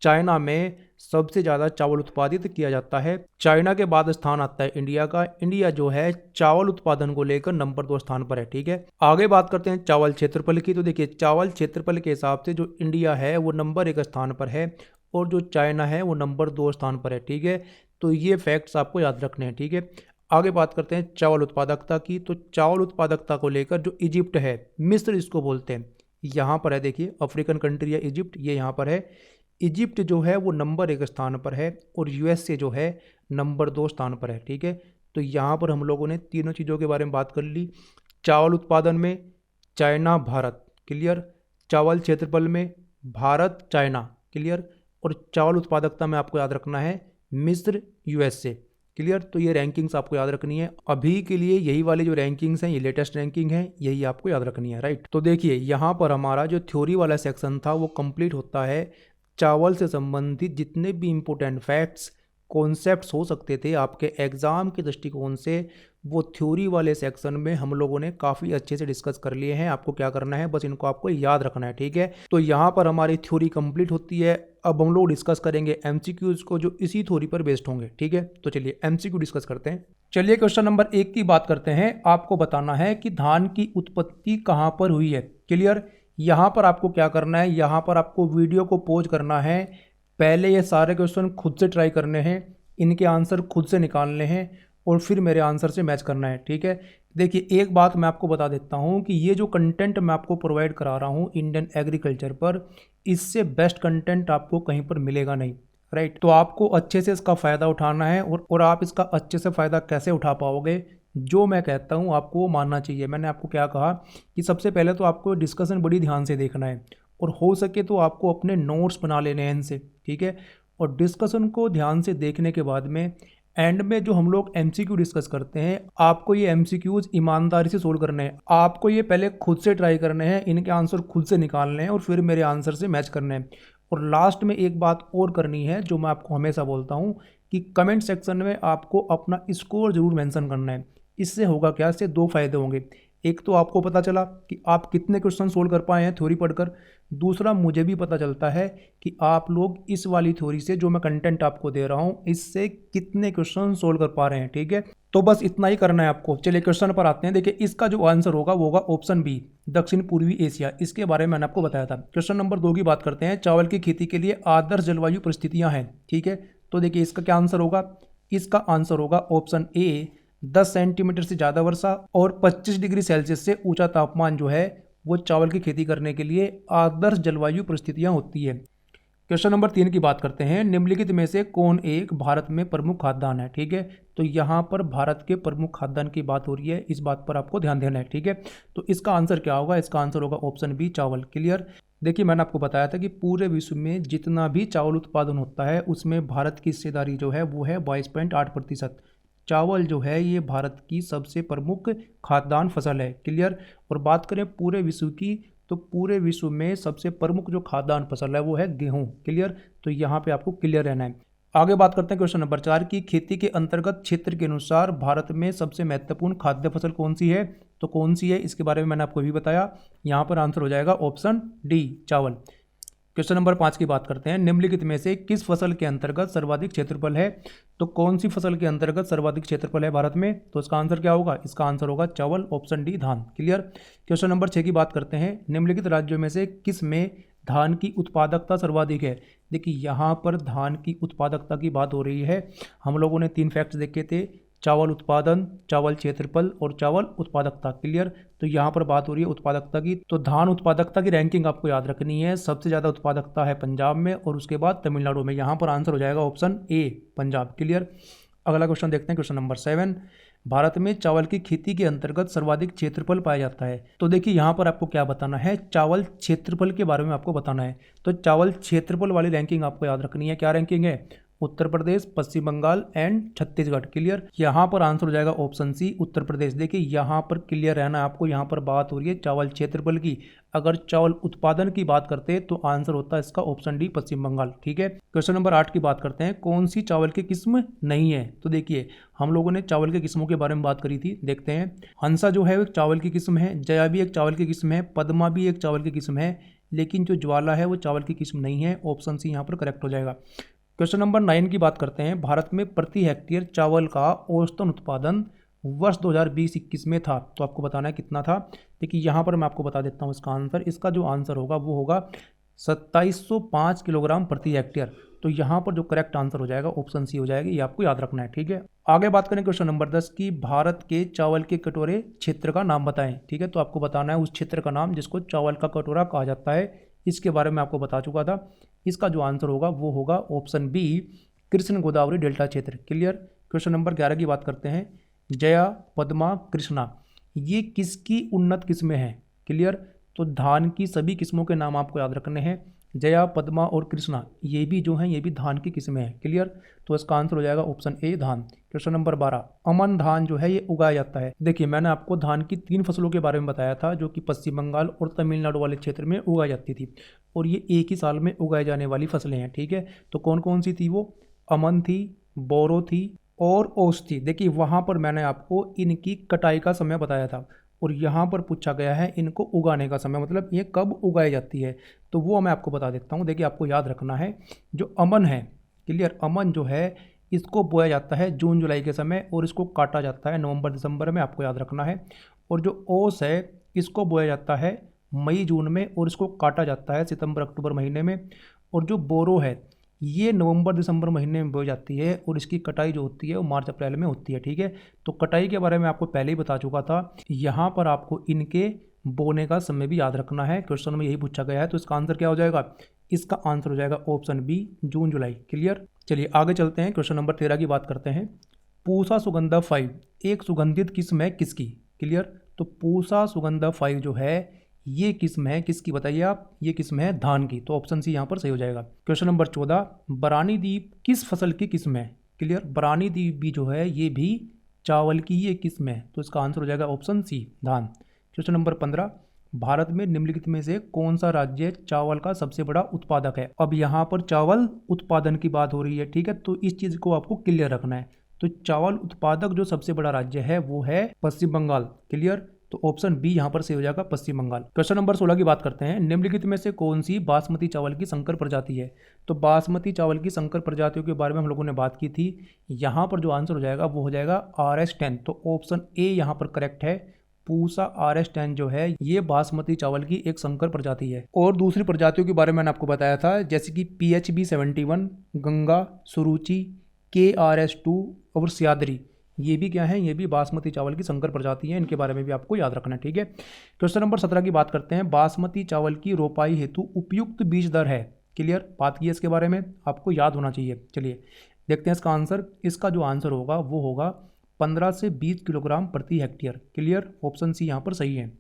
चाइना में सबसे ज़्यादा चावल उत्पादित किया जाता है। चाइना के बाद स्थान आता है इंडिया का। इंडिया जो है चावल उत्पादन को लेकर नंबर 2 स्थान पर है। ठीक है। आगे बात करते हैं चावल क्षेत्रफल की। तो देखिए चावल क्षेत्रफल के हिसाब से जो इंडिया है वो नंबर 1 स्थान पर है और जो चाइना है वो नंबर 2 स्थान पर है। ठीक है। तो ये फैक्ट्स आपको याद रखने हैं। ठीक है। आगे बात करते हैं चावल उत्पादकता की। तो चावल उत्पादकता को लेकर जो इजिप्ट है, मिस्र इसको बोलते हैं, यहाँ पर है। देखिए अफ्रीकन कंट्री है इजिप्ट, ये यहाँ पर है। इजिप्ट जो है वो नंबर 1 स्थान पर है और यूएसए जो है नंबर 2 स्थान पर है। ठीक है। तो यहाँ पर हम लोगों ने तीनों चीज़ों के बारे में बात कर ली। चावल उत्पादन में चाइना भारत, क्लियर। चावल क्षेत्रफल में भारत चाइना, क्लियर। और चावल उत्पादकता में आपको याद रखना है मिस्र यूएसए, क्लियर। तो ये रैंकिंग्स आपको याद रखनी है। अभी के लिए यही वाली जो रैंकिंग्स हैं ये लेटेस्ट रैंकिंग है, यही आपको याद रखनी है, राइट। तो देखिए यहाँ पर हमारा जो थ्योरी वाला सेक्शन था वो कंप्लीट होता है। चावल से संबंधित जितने भी इम्पोर्टेंट फैक्ट्स कॉन्सेप्ट्स हो सकते थे आपके एग्ज़ाम के दृष्टिकोण से, वो थ्योरी वाले सेक्शन में हम लोगों ने काफ़ी अच्छे से डिस्कस कर लिए हैं। आपको क्या करना है, बस इनको आपको याद रखना है। ठीक है। तो यहाँ पर हमारी थ्योरी कंप्लीट होती है। अब हम लोग डिस्कस करेंगे एमसीक्यूज़ को जो इसी थ्योरी पर बेस्ड होंगे। ठीक है। तो चलिए एमसीक्यू डिस्कस करते हैं। चलिए क्वेश्चन नंबर 1 की बात करते हैं। आपको बताना है कि धान की उत्पत्ति कहाँ पर हुई है, क्लियर। यहाँ पर आपको क्या करना है, यहाँ पर आपको वीडियो को पॉज करना है, पहले ये सारे क्वेश्चन खुद से ट्राई करने हैं, इनके आंसर खुद से निकालने हैं और फिर मेरे आंसर से मैच करना है। ठीक है। देखिए एक बात मैं आपको बता देता हूँ कि ये जो कंटेंट मैं आपको प्रोवाइड करा रहा हूँ इंडियन एग्रीकल्चर पर, इससे बेस्ट कंटेंट आपको कहीं पर मिलेगा नहीं, राइट। तो आपको अच्छे से इसका फ़ायदा उठाना है और आप इसका अच्छे से फ़ायदा कैसे उठा पाओगे, जो मैं कहता हूँ आपको वो मानना चाहिए। मैंने आपको क्या कहा कि सबसे पहले तो आपको डिस्कशन बड़ी ध्यान से देखना है और हो सके तो आपको अपने नोट्स बना लेने हैं इनसे। ठीक है। और डिस्कशन को ध्यान से देखने के बाद में एंड में जो हम लोग एमसीक्यू डिस्कस करते हैं, आपको ये एमसीक्यूज ईमानदारी से सोल्व करने हैं। आपको ये पहले खुद से ट्राई करने हैं, इनके आंसर खुद से निकालने हैं और फिर मेरे आंसर से मैच करने हैं। और लास्ट में एक बात और करनी है जो मैं आपको हमेशा बोलता हूँ कि कमेंट सेक्शन में आपको अपना स्कोर जरूर मेंशन करना है। इससे होगा क्या, इससे 2 फायदे होंगे। एक तो आपको पता चला कि आप कितने क्वेश्चन सोल्व कर पाए हैं थ्योरी पढ़कर, दूसरा मुझे भी पता चलता है कि आप लोग इस वाली थ्योरी से जो मैं कंटेंट आपको दे रहा हूँ इससे कितने क्वेश्चन सोल्व कर पा रहे हैं। ठीक है। तो बस इतना ही करना है आपको। चलिए क्वेश्चन पर आते हैं। देखिए इसका जो आंसर होगा वो होगा ऑप्शन बी, दक्षिण पूर्वी एशिया। इसके बारे में मैंने आपको बताया था। क्वेश्चन नंबर 2 की बात करते हैं। चावल की खेती के लिए आदर्श जलवायु परिस्थितियां हैं। ठीक है। तो देखिए इसका क्या आंसर होगा, इसका आंसर होगा ऑप्शन ए, 10 सेंटीमीटर से ज़्यादा वर्षा और 25 डिग्री सेल्सियस से ऊंचा तापमान जो है वो चावल की खेती करने के लिए आदर्श जलवायु परिस्थितियां होती है। क्वेश्चन नंबर 3 की बात करते हैं। निम्नलिखित में से कौन एक भारत में प्रमुख खाद्यान्न है। ठीक है। तो यहाँ पर भारत के प्रमुख खाद्यान्न की बात हो रही है, इस बात पर आपको ध्यान देना है। ठीक है। तो इसका आंसर क्या होगा, इसका आंसर होगा ऑप्शन बी, चावल, क्लियर। देखिए मैंने आपको बताया था कि पूरे विश्व में जितना भी चावल उत्पादन होता है उसमें भारत की हिस्सेदारी जो है वो है 22.8%। चावल जो है ये भारत की सबसे प्रमुख खाद्यान्न फसल है, क्लियर। और बात करें पूरे विश्व की तो पूरे विश्व में सबसे प्रमुख जो खाद्यान्न फसल है वो है गेहूं। क्लियर, तो यहाँ पे आपको क्लियर रहना है। आगे बात करते हैं क्वेश्चन नंबर 4 की, खेती के अंतर्गत क्षेत्र के अनुसार भारत में सबसे महत्वपूर्ण खाद्य फसल कौन सी है? तो कौन सी है इसके बारे में मैंने आपको भी बताया। यहाँ पर आंसर हो जाएगा ऑप्शन डी, चावल। क्वेश्चन नंबर 5 की बात करते हैं, निम्नलिखित में से किस फसल के अंतर्गत सर्वाधिक क्षेत्रफल है? तो कौन सी फसल के अंतर्गत सर्वाधिक क्षेत्रफल है भारत में? तो इसका आंसर क्या होगा? इसका आंसर होगा चावल, ऑप्शन डी, धान। क्लियर। क्वेश्चन नंबर 6 की बात करते हैं, निम्नलिखित राज्यों में से किस में धान की उत्पादकता सर्वाधिक है? देखिए यहाँ पर धान की उत्पादकता की बात हो रही है। हम लोगों ने 3 फैक्ट्स देखे थे, चावल उत्पादन, चावल क्षेत्रफल और चावल उत्पादकता। क्लियर, तो यहाँ पर बात हो रही है उत्पादकता की। तो धान उत्पादकता की रैंकिंग आपको याद रखनी है। सबसे ज़्यादा उत्पादकता है पंजाब में और उसके बाद तमिलनाडु में। यहाँ पर आंसर हो जाएगा ऑप्शन ए, पंजाब। क्लियर। अगला क्वेश्चन देखते हैं, क्वेश्चन नंबर 7, भारत में चावल की खेती के अंतर्गत सर्वाधिक क्षेत्रफल पाया जाता है। तो देखिए यहाँ पर आपको क्या बताना है, चावल क्षेत्रफल के बारे में आपको बताना है। तो चावल क्षेत्रफल वाली रैंकिंग आपको याद रखनी है। क्या रैंकिंग है? उत्तर प्रदेश, पश्चिम बंगाल एंड छत्तीसगढ़। क्लियर, यहाँ पर आंसर हो जाएगा ऑप्शन सी, उत्तर प्रदेश। देखिए यहाँ पर क्लियर रहना आपको, यहाँ पर बात हो रही है चावल क्षेत्रफल की। अगर चावल उत्पादन की बात करते तो आंसर होता है इसका ऑप्शन डी, पश्चिम बंगाल। ठीक है। क्वेश्चन नंबर 8 की बात करते हैं, कौन सी चावल की किस्म नहीं है? तो देखिए हम लोगों ने चावल की किस्मों के बारे में बात करी थी, देखते हैं। हंसा जो है वो एक चावल की किस्म है, जया भी एक चावल की किस्म है, पद्मा भी एक चावल की किस्म है, लेकिन जो ज्वाला है वो चावल की किस्म नहीं है। ऑप्शन सी यहाँ पर करेक्ट हो जाएगा। क्वेश्चन नंबर 9 की बात करते हैं, भारत में प्रति हेक्टेयर चावल का औसतन उत्पादन वर्ष 2020-21 में था। तो आपको बताना है कितना था। देखिए यहाँ पर मैं आपको बता देता हूँ इसका आंसर। इसका जो आंसर होगा वो होगा 2705 किलोग्राम प्रति हेक्टेयर। तो यहाँ पर जो करेक्ट आंसर हो जाएगा ऑप्शन सी हो जाएगा, ये आपको याद रखना है। ठीक है। आगे बात करें क्वेश्चन नंबर 10 की, भारत के चावल के कटोरे क्षेत्र का नाम बताएं। ठीक है, तो आपको बताना है उस क्षेत्र का नाम जिसको चावल का कटोरा कहा जाता है। इसके बारे में आपको बता चुका था। इसका जो आंसर होगा वो होगा option B, Krishna Godavari delta क्षेत्र। क्लियर। क्वेश्चन नंबर 11 की बात करते हैं, जया, पद्मा, कृष्णा ये किसकी उन्नत किस्में हैं? क्लियर, तो धान की सभी किस्मों के नाम आपको याद रखने हैं। जया, पद्मा और कृष्णा ये भी जो हैं ये भी धान की किस्में हैं। क्लियर, तो इसका आंसर हो जाएगा ऑप्शन ए, धान। क्वेश्चन नंबर 12, अमन धान जो है ये उगाया जाता है। देखिए मैंने आपको धान की 3 फसलों के बारे में बताया था जो कि पश्चिम बंगाल और तमिलनाडु वाले क्षेत्र में उगाई जाती थी, और ये एक ही साल में उगाए जाने वाली फसलें हैं। ठीक है, तो कौन कौन सी थी वो? अमन थी, बोरो थी और ओस थी। देखिए वहाँ पर मैंने आपको इनकी कटाई का समय बताया था, और यहाँ पर पूछा गया है इनको उगाने का समय, मतलब ये कब उगाई जाती है, तो वो मैं आपको बता देता हूँ। देखिए आपको याद रखना है, जो अमन है, क्लियर, अमन जो है इसको बोया जाता है जून जुलाई के समय, और इसको काटा जाता है नवंबर दिसंबर में, आपको याद रखना है। और जो ओस है इसको बोया जाता है मई जून में, और इसको काटा जाता है सितंबर अक्टूबर महीने में। और जो बोरो है ये नवंबर दिसंबर महीने में बोई जाती है, और इसकी कटाई जो होती है वो मार्च अप्रैल में होती है। ठीक है, तो कटाई के बारे में आपको पहले ही बता चुका था। यहाँ पर आपको इनके बोने का समय भी याद रखना है, क्वेश्चन में यही पूछा गया है। तो इसका आंसर क्या हो जाएगा? इसका आंसर हो जाएगा ऑप्शन बी, जून जुलाई। क्लियर। चलिए आगे चलते हैं, क्वेश्चन नंबर 13 की बात करते हैं, पूसा सुगंधा 5 एक सुगंधित किस्म है किसकी? क्लियर, तो पूसा सुगंधा 5 जो है ये किस्म है किसकी बताइए आप? ये किस्म है धान की। तो ऑप्शन सी यहाँ पर सही हो जाएगा। क्वेश्चन नंबर 14, बरानी दीप किस फसल की किस्म है? क्लियर, बरानी दीप भी जो है ये भी चावल की ये किस्म है। तो इसका आंसर हो जाएगा ऑप्शन सी, धान। क्वेश्चन नंबर 15, भारत में निम्नलिखित में से कौन सा राज्य चावल का सबसे बड़ा उत्पादक है? अब यहाँ पर चावल उत्पादन की बात हो रही है। ठीक है, तो इस चीज़ को आपको क्लियर रखना है। तो चावल उत्पादक जो सबसे बड़ा राज्य है वो है पश्चिम बंगाल। क्लियर, तो ऑप्शन बी यहाँ पर सही हो जाएगा, पश्चिम बंगाल। क्वेश्चन नंबर 16 की बात करते हैं, निम्नलिखित में से कौन सी बासमती चावल की संकर प्रजाति है? तो बासमती चावल की संकर प्रजातियों के बारे में हम लोगों ने बात की थी। यहाँ पर जो आंसर हो जाएगा वो हो जाएगा RS10। तो ऑप्शन ए यहाँ पर करेक्ट है, पूसा RS10 जो है ये बासमती चावल की एक संकर प्रजाति है। और दूसरी प्रजातियों के बारे में मैंने आपको बताया था, जैसे कि PHB71, गंगा, सुरुचि, KRS2 और सियादरी, ये भी क्या है? ये भी बासमती चावल की संकर प्रजाति है। इनके बारे में भी आपको याद रखना है। ठीक है। क्वेश्चन नंबर 17 की बात करते हैं, बासमती चावल की रोपाई हेतु उपयुक्त बीज दर है? क्लियर, बात की है इसके बारे में, आपको याद होना चाहिए। चलिए देखते हैं इसका आंसर। इसका जो आंसर होगा वो होगा 15 से 20 किलोग्राम प्रति हेक्टेयर। क्लियर, ऑप्शन सी यहाँ पर सही है।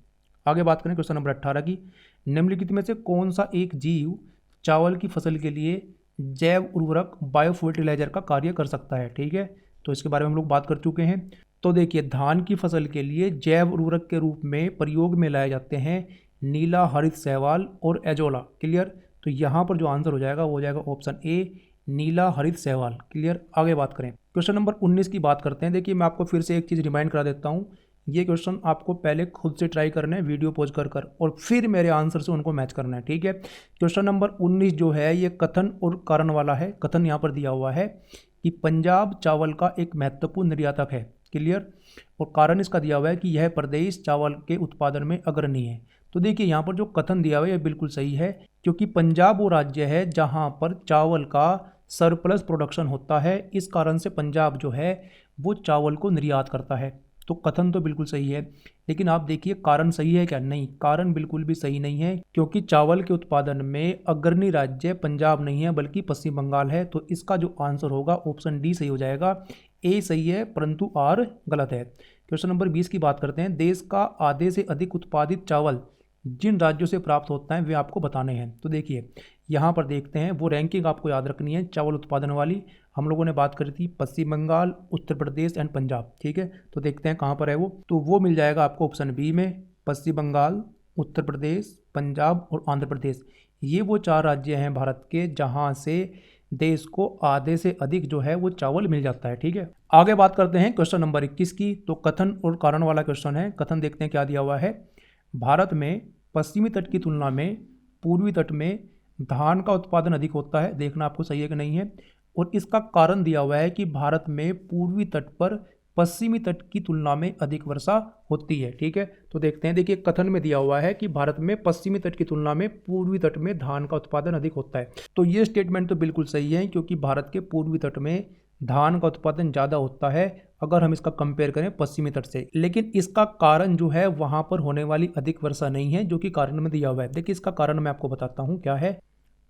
आगे बात करें क्वेश्चन नंबर 18 की, निम्नलिखित में से कौन सा एक जीव चावल की फसल के लिए जैव उर्वरक बायो फर्टिलाइजर का कार्य कर सकता है? ठीक है, तो इसके बारे में हम लोग बात कर चुके हैं। तो देखिए धान की फसल के लिए जैव उर्वरक के रूप में प्रयोग में लाए जाते हैं नीला, हरित, सहवाल और एजोला। क्लियर। तो यहाँ पर जो आंसर हो जाएगा वो हो जाएगा ऑप्शन ए, नीला, हरित, सहवाल। क्लियर। आगे बात करें, क्वेश्चन नंबर 19 की बात करते हैं। देखिए मैं आपको फिर से एक चीज़ रिमाइंड करा देता हूँ, ये क्वेश्चन आपको पहले खुद से ट्राई करना है वीडियो पॉज कर कर, और फिर मेरे आंसर से उनको मैच करना है। ठीक है। क्वेश्चन नंबर 19 जो है ये कथन और कारण वाला है। कथन यहाँ पर दिया हुआ है कि पंजाब चावल का एक महत्वपूर्ण निर्यातक है। क्लियर। और कारण इसका दिया हुआ है कि यह प्रदेश चावल के उत्पादन में अग्रणी है। तो देखिए यहाँ पर जो कथन दिया हुआ है ये बिल्कुल सही है, क्योंकि पंजाब वो राज्य है जहाँ पर चावल का सरप्लस प्रोडक्शन होता है। इस कारण से पंजाब जो है वो चावल को निर्यात करता है। तो कथन तो बिल्कुल सही है, लेकिन आप देखिए कारण सही है क्या? नहीं, कारण बिल्कुल भी सही नहीं है, क्योंकि चावल के उत्पादन में अग्रणी राज्य पंजाब नहीं है बल्कि पश्चिम बंगाल है। तो इसका जो आंसर होगा ऑप्शन डी सही हो जाएगा। ए सही है परंतु आर गलत है। क्वेश्चन नंबर 20 की बात करते हैं। देश का आधे से अधिक उत्पादित चावल जिन राज्यों से प्राप्त होता है वे आपको बताने हैं। तो देखिए यहाँ पर देखते हैं, वो रैंकिंग आपको याद रखनी है चावल उत्पादन वाली। हम लोगों ने बात करी थी पश्चिम बंगाल, उत्तर प्रदेश एंड पंजाब। ठीक है। तो देखते हैं कहाँ पर है वो। तो वो मिल जाएगा आपको ऑप्शन बी में, पश्चिम बंगाल, उत्तर प्रदेश, पंजाब और आंध्र प्रदेश। ये वो 4 राज्य हैं भारत के जहाँ से देश को आधे से अधिक जो है वो चावल मिल जाता है। ठीक है। आगे बात करते हैं क्वेश्चन नंबर 21 की। तो कथन और कारण वाला क्वेश्चन है। कथन देखते हैं क्या दिया हुआ है। भारत में पश्चिमी तट की तुलना में पूर्वी तट में धान का उत्पादन अधिक होता है। देखना आपको सही है कि नहीं है। और इसका कारण दिया हुआ है कि भारत में पूर्वी तट पर पश्चिमी तट की तुलना में अधिक वर्षा होती है। ठीक है। तो देखते हैं, देखिए कथन में दिया हुआ है कि भारत में पश्चिमी तट की तुलना में पूर्वी तट में धान का उत्पादन अधिक होता है। तो ये स्टेटमेंट तो बिल्कुल सही है, क्योंकि भारत के पूर्वी तट में धान का उत्पादन ज़्यादा होता है अगर हम इसका कंपेयर करें पश्चिमी तट से। लेकिन इसका कारण जो है वहां पर होने वाली अधिक वर्षा नहीं है, जो कि कारण में दिया हुआ है। देखिए इसका कारण मैं आपको बताता हूँ क्या है।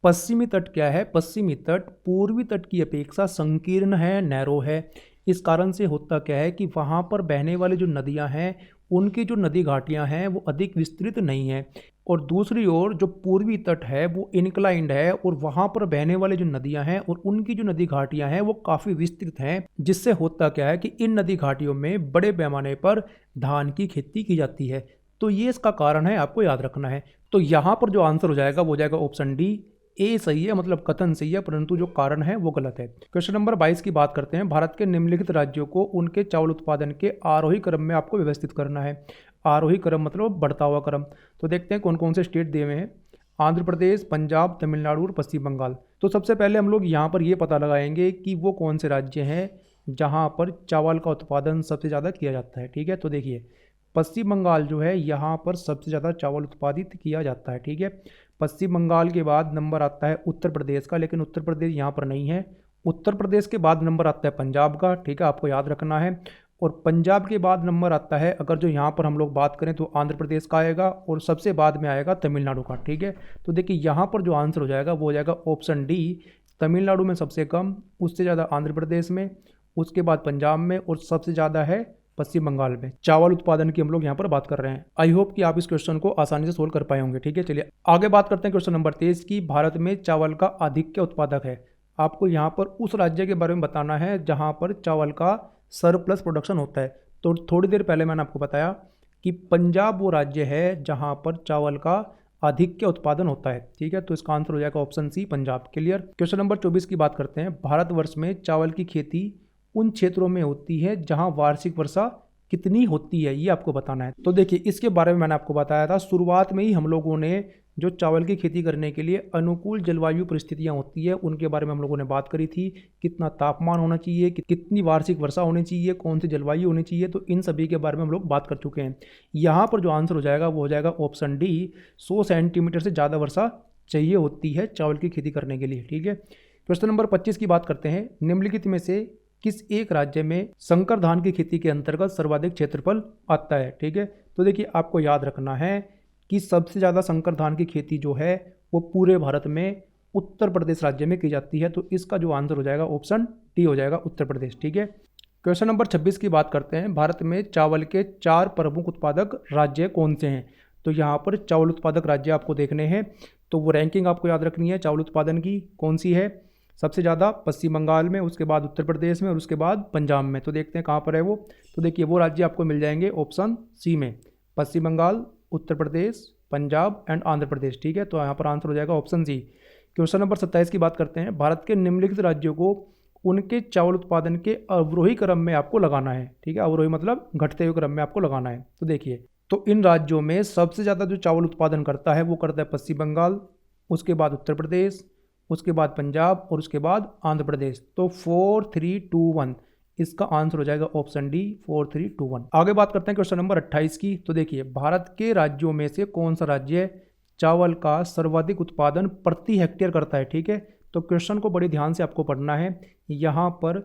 पश्चिमी तट क्या है? पश्चिमी तट पूर्वी तट की अपेक्षा संकीर्ण है, नैरो है। इस कारण से होता क्या है कि वहाँ पर बहने वाली जो नदियाँ हैं उनकी जो नदी घाटियाँ हैं वो अधिक विस्तृत नहीं है, और दूसरी ओर जो पूर्वी तट है वो इनक्लाइंड है, और वहाँ पर बहने वाली जो नदियाँ हैं और उनकी जो नदी घाटियाँ हैं वो काफ़ी विस्तृत हैं। जिससे होता क्या है कि इन नदी घाटियों में बड़े पैमाने पर धान की खेती की जाती है। तो ये इसका कारण है, आपको याद रखना है। तो यहाँ पर जो आंसर हो जाएगा वो हो जाएगा ऑप्शन डी, ए सही है, मतलब कथन सही है परंतु जो कारण है वो गलत है। क्वेश्चन नंबर 22 की बात करते हैं। भारत के निम्नलिखित राज्यों को उनके चावल उत्पादन के आरोही क्रम में आपको व्यवस्थित करना है। आरोही क्रम मतलब बढ़ता हुआ क्रम। तो देखते हैं कौन कौन से स्टेट दिए हुए हैं। आंध्र प्रदेश, पंजाब, तमिलनाडु और पश्चिम बंगाल। तो सबसे पहले हम लोग यहाँ पर ये पता लगाएंगे कि वो कौन से राज्य हैं जहाँ पर चावल का उत्पादन सबसे ज़्यादा किया जाता है। ठीक है। तो देखिए पश्चिम बंगाल जो है यहाँ पर सबसे ज़्यादा चावल उत्पादित किया जाता है। ठीक है। पश्चिम बंगाल के बाद नंबर आता है उत्तर प्रदेश का, लेकिन उत्तर प्रदेश यहाँ पर नहीं है। उत्तर प्रदेश के बाद नंबर आता है पंजाब का। ठीक है, आपको याद रखना है। और पंजाब के बाद नंबर आता है, अगर जो यहाँ पर हम लोग बात करें तो आंध्र प्रदेश का आएगा, और सबसे बाद में आएगा तमिलनाडु का। ठीक है। तो देखिए यहाँ पर जो आंसर हो जाएगा वो हो जाएगा ऑप्शन डी, तमिलनाडु में सबसे कम, उससे ज़्यादा आंध्र प्रदेश में, उसके बाद पंजाब में, और सबसे ज़्यादा है पश्चिम बंगाल में। चावल उत्पादन की हम लोग यहाँ पर बात कर रहे हैं। आई होप कि आप इस क्वेश्चन को आसानी से सोल्व कर पाए होंगे। ठीक है, चलिए आगे बात करते हैं क्वेश्चन नंबर 23 की। भारत में चावल का आधिक्य उत्पादक है। आपको यहाँ पर उस राज्य के बारे में बताना है जहाँ पर चावल का सरप्लस प्रोडक्शन होता है। तो थोड़ी देर पहले मैंने आपको बताया कि पंजाब वो राज्य है जहाँ पर चावल का आधिक्य उत्पादन होता है। ठीक है, तो इसका आंसर हो जाएगा option C, Punjab. Clear. Question number 24 की बात करते हैं। भारतवर्ष में चावल की खेती उन क्षेत्रों में होती है जहां वार्षिक वर्षा कितनी होती है, ये आपको बताना है। तो देखिए इसके बारे में मैंने आपको बताया था शुरुआत में ही, हम लोगों ने जो चावल की खेती करने के लिए अनुकूल जलवायु परिस्थितियां होती है उनके बारे में हम लोगों ने बात करी थी। कितना तापमान होना चाहिए, कितनी वार्षिक वर्षा होनी चाहिए, कौन सी जलवायु होनी चाहिए, तो इन सभी के बारे में हम लोग बात कर चुके हैं। यहाँ पर जो आंसर हो जाएगा वो हो जाएगा ऑप्शन डी, 100 सेंटीमीटर से ज़्यादा वर्षा चाहिए होती है चावल की खेती करने के लिए। ठीक है। क्वेश्चन नंबर 25 की बात करते हैं। निम्नलिखित में से किस एक राज्य में संकर धान की खेती के अंतर्गत सर्वाधिक क्षेत्रफल आता है। ठीक है। तो देखिए आपको याद रखना है कि सबसे ज़्यादा संकर धान की खेती जो है वो पूरे भारत में उत्तर प्रदेश राज्य में की जाती है। तो इसका जो आंसर हो जाएगा ऑप्शन डी हो जाएगा, उत्तर प्रदेश। ठीक है। क्वेश्चन नंबर 26 की बात करते हैं। भारत में चावल के 4 प्रमुख उत्पादक राज्य कौन से हैं। तो यहाँ पर चावल उत्पादक राज्य आपको देखने हैं, तो वो रैंकिंग आपको याद रखनी है चावल उत्पादन की कौन सी है। सबसे ज़्यादा पश्चिम बंगाल में, उसके बाद उत्तर प्रदेश में, और उसके बाद पंजाब में। तो देखते हैं कहाँ पर है वो। तो देखिए वो राज्य आपको मिल जाएंगे ऑप्शन सी में, पश्चिम बंगाल, उत्तर प्रदेश, पंजाब एंड आंध्र प्रदेश। ठीक है, तो यहाँ पर आंसर हो जाएगा ऑप्शन सी। क्वेश्चन नंबर 27 की बात करते हैं। भारत के निम्नलिखित राज्यों को उनके चावल उत्पादन के अवरोही क्रम में आपको लगाना है। ठीक है, अवरोही मतलब घटते हुए क्रम में आपको लगाना है। तो देखिए, तो इन राज्यों में सबसे ज़्यादा जो चावल उत्पादन करता है वो करता है पश्चिम बंगाल, उसके बाद उत्तर प्रदेश, उसके बाद पंजाब और उसके बाद आंध्र प्रदेश। तो 4 3 2 1 इसका आंसर हो जाएगा ऑप्शन डी 4 3 2 1। आगे बात करते हैं क्वेश्चन नंबर 28 की। तो देखिए, भारत के राज्यों में से कौन सा राज्य चावल का सर्वाधिक उत्पादन प्रति हेक्टेयर करता है। ठीक है, तो क्वेश्चन को बड़े ध्यान से आपको पढ़ना है। यहाँ पर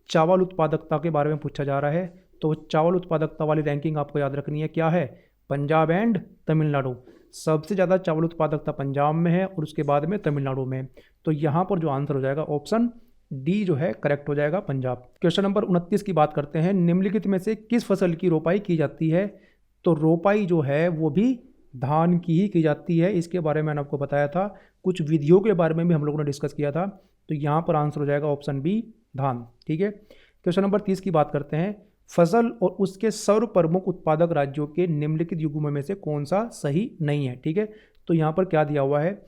चावल उत्पादकता के बारे में पूछा जा रहा है। तो चावल उत्पादकता वाली रैंकिंग आपको याद रखनी है, क्या है, पंजाब एंड तमिलनाडु। सबसे ज़्यादा चावल उत्पादकता पंजाब में है और उसके बाद में तमिलनाडु में। तो यहाँ पर जो आंसर हो जाएगा ऑप्शन डी जो है करेक्ट हो जाएगा, पंजाब। क्वेश्चन नंबर 29 की बात करते हैं। निम्नलिखित में से किस फसल की रोपाई की जाती है। तो रोपाई जो है वो भी धान की ही की जाती है। इसके बारे में मैंने आपको बताया था, कुछ विधियों के बारे में भी हम लोगों ने डिस्कस किया था। तो यहाँ पर आंसर हो जाएगा ऑप्शन बी, धान। ठीक है, क्वेश्चन नंबर 30 की बात करते हैं। फसल और उसके सर्व प्रमुख उत्पादक राज्यों के निम्नलिखित युग्मों में से कौन सा सही नहीं है। ठीक है, तो यहाँ पर क्या दिया हुआ है,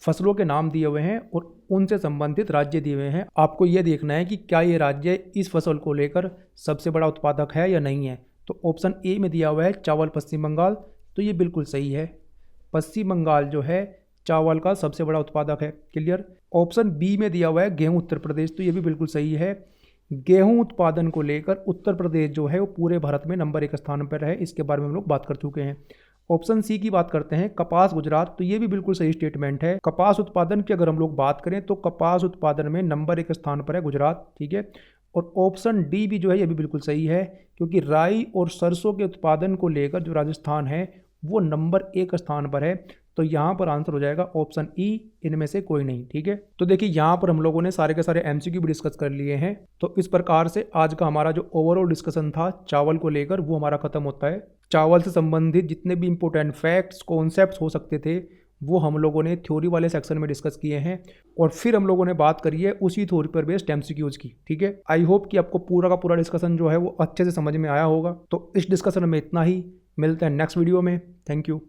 फसलों के नाम दिए हुए हैं और उनसे संबंधित राज्य दिए हुए हैं। आपको यह देखना है कि क्या ये राज्य इस फसल को लेकर सबसे बड़ा उत्पादक है या नहीं है। तो ऑप्शन ए में दिया हुआ है चावल पश्चिम बंगाल, तो ये बिल्कुल सही है। पश्चिम बंगाल जो है चावल का सबसे बड़ा उत्पादक है। क्लियर। ऑप्शन बी में दिया हुआ है गेहूं उत्तर प्रदेश, तो ये भी बिल्कुल सही है। गेहूं उत्पादन को लेकर उत्तर प्रदेश जो है वो पूरे भारत में नंबर 1 स्थान पर है। इसके बारे में हम लोग बात कर चुके हैं। ऑप्शन सी की बात करते हैं, कपास गुजरात, तो ये भी बिल्कुल सही स्टेटमेंट है। कपास उत्पादन की अगर हम लोग बात करें तो कपास उत्पादन में नंबर 1 स्थान पर है गुजरात। ठीक है, और ऑप्शन डी भी जो है ये भी बिल्कुल सही है, क्योंकि राई और सरसों के उत्पादन को लेकर जो राजस्थान है वो नंबर 1 स्थान पर है। तो यहाँ पर आंसर हो जाएगा ऑप्शन ई, इनमें से कोई नहीं। ठीक है, तो देखिए यहाँ पर हम लोगों ने सारे के सारे एमसीक्यू भी डिस्कस कर लिए हैं। तो इस प्रकार से आज का हमारा जो ओवरऑल डिस्कशन था चावल को लेकर वो हमारा खत्म होता है। चावल से संबंधित जितने भी इंपॉर्टेंट फैक्ट्स कॉन्सेप्ट्स हो सकते थे वो हम लोगों ने थ्योरी वाले सेक्शन में डिस्कस किए हैं और फिर हम लोगों ने बात करी है उसी थ्योरी पर बेस्ड एमसीक्यूज की। ठीक है, आई होप कि आपको पूरा का पूरा डिस्कशन जो है वो अच्छे से समझ में आया होगा। तो इस डिस्कशन में इतना ही, मिलते हैं नेक्स्ट वीडियो में। Thank you.